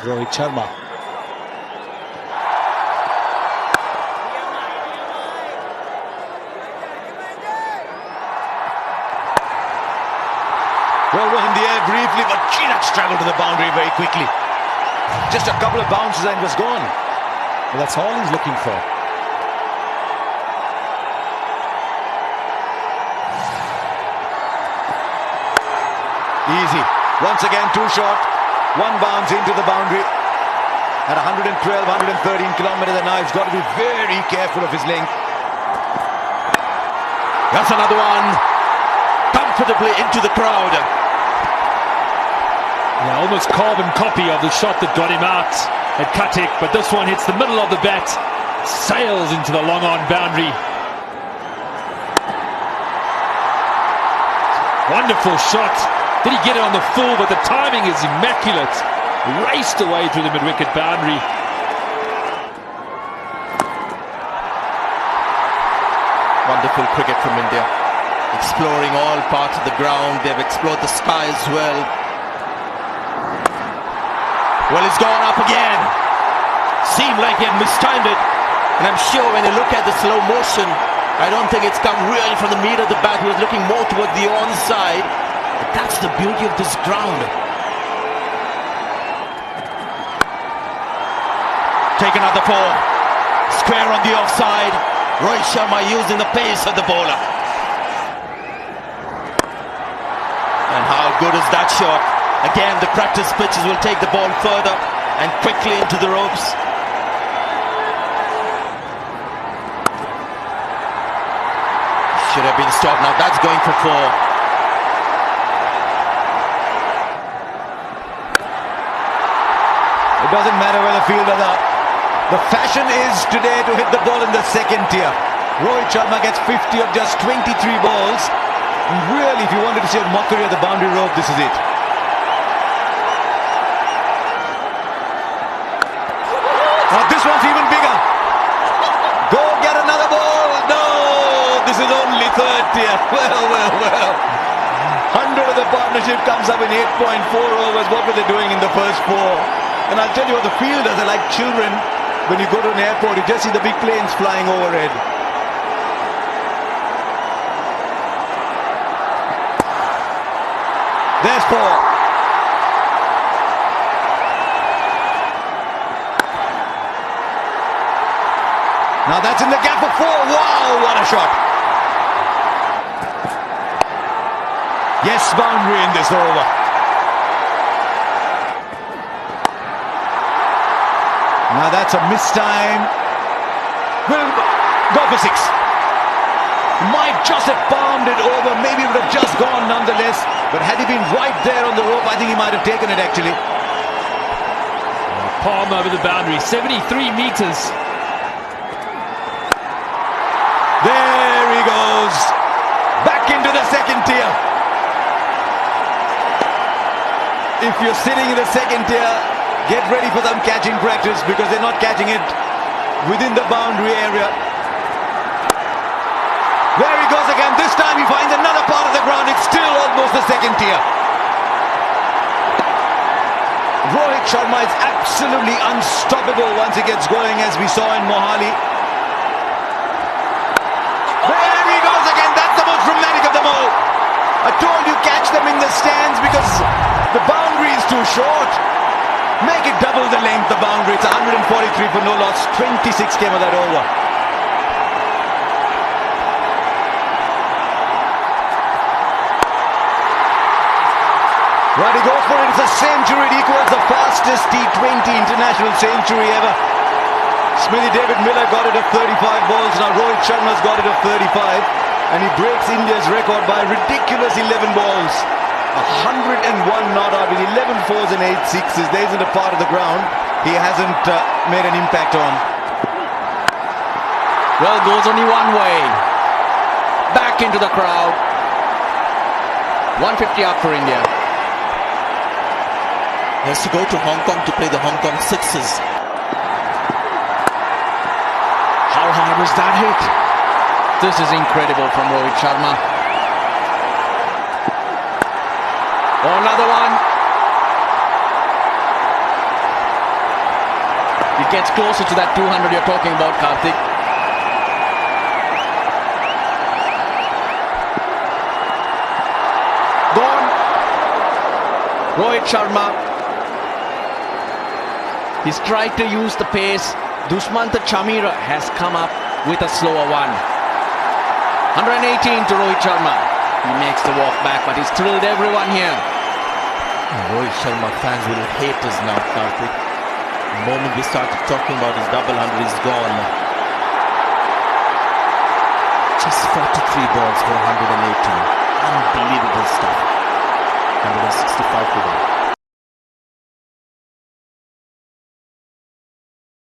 Rohit Sharma. Well, was in the air briefly, but Chirac struggled to the boundary very quickly. Just a couple of bounces and was gone. Well, that's all he's looking for. Easy. Once again, too short. One bounce into the boundary. At 112, 113 kilometers an hour, he's got to be very careful of his length. That's another one. Comfortably into the crowd. Yeah, almost carbon copy of the shot that got him out at Katik, but this one hits the middle of the bat, sails into the long on boundary. Wonderful shot. Did he get it on the full? But the timing is immaculate. Raced away through the mid-wicket boundary. Wonderful cricket from India. Exploring all parts of the ground. They've explored the sky as well. Well, it's gone up again. Seemed like he had mistimed it. And I'm sure when you look at the slow motion, I don't think it's come really from the meat of the bat. He was looking more towards the onside. But that's the beauty of this ground. Take another four. Square on the offside. Rohit Sharma using the pace of the bowler. And how good is that shot? Again, the practice pitches will take the ball further and quickly into the ropes. Should have been stopped. Now that's going for four. It doesn't matter where the fielders are. The fashion is today to hit the ball in the second tier. Rohit Sharma gets 50 of just 23 balls. And really, if you wanted to see a mockery of the boundary rope, this is it. Oh, this one's even bigger. Go get another ball. No, this is only third tier. Well. 100 of the partnership comes up in 8.4 overs. What were they doing in the first four? And I'll tell you what, the fielders are like children. When you go to an airport, you just see the big planes flying overhead. There's four. Now that's in the gap for four. Wow, what a shot. Yes, boundary in this over. Now that's a missed time. Will go for six. Might just have palmed it over. Maybe it would have just gone nonetheless. But had he been right there on the rope, I think he might have taken it actually. Palm over the boundary, 73 meters. There he goes. Back into the second tier. If you're sitting in the second tier, get ready for some catching practice because they're not catching it within the boundary area. There he goes again. This time he finds another part of the ground. It's still almost the second tier. Rohit Sharma is absolutely unstoppable once he gets going, as we saw in Mohali. There he goes again. That's the most dramatic of them all. I told you, catch them in the stands because the boundary is too short. Make it double the length, the boundary. It's 143 for no loss. 26 came of that over. Right, he goes for it. It's a century. It equals the fastest T20 international century ever. Smithy David Miller got it at 35 balls. Now Rohit Sharma's got it at 35. And he breaks India's record by a ridiculous 11 balls. 101 not out with 11 fours and 8 sixes. There isn't a part of the ground he hasn't made an impact on. Well, goes only one way. Back into the crowd. 150 up for India. He has to go to Hong Kong to play the Hong Kong Sixers. How hard was that hit? This is incredible from Rohit Sharma. Oh, another one. It gets closer to that 200 you're talking about, Karthik. Gone. Rohit Sharma. He's tried to use the pace. Dushmantha Chamira has come up with a slower one. 118 to Rohit Sharma. He makes the walk back, but he's thrilled everyone here. Rohit Sharma fans will hate us now, Karthik. The moment we started talking about his double 100, he's gone. Just 43 balls for 118. Unbelievable stuff. 165 for them.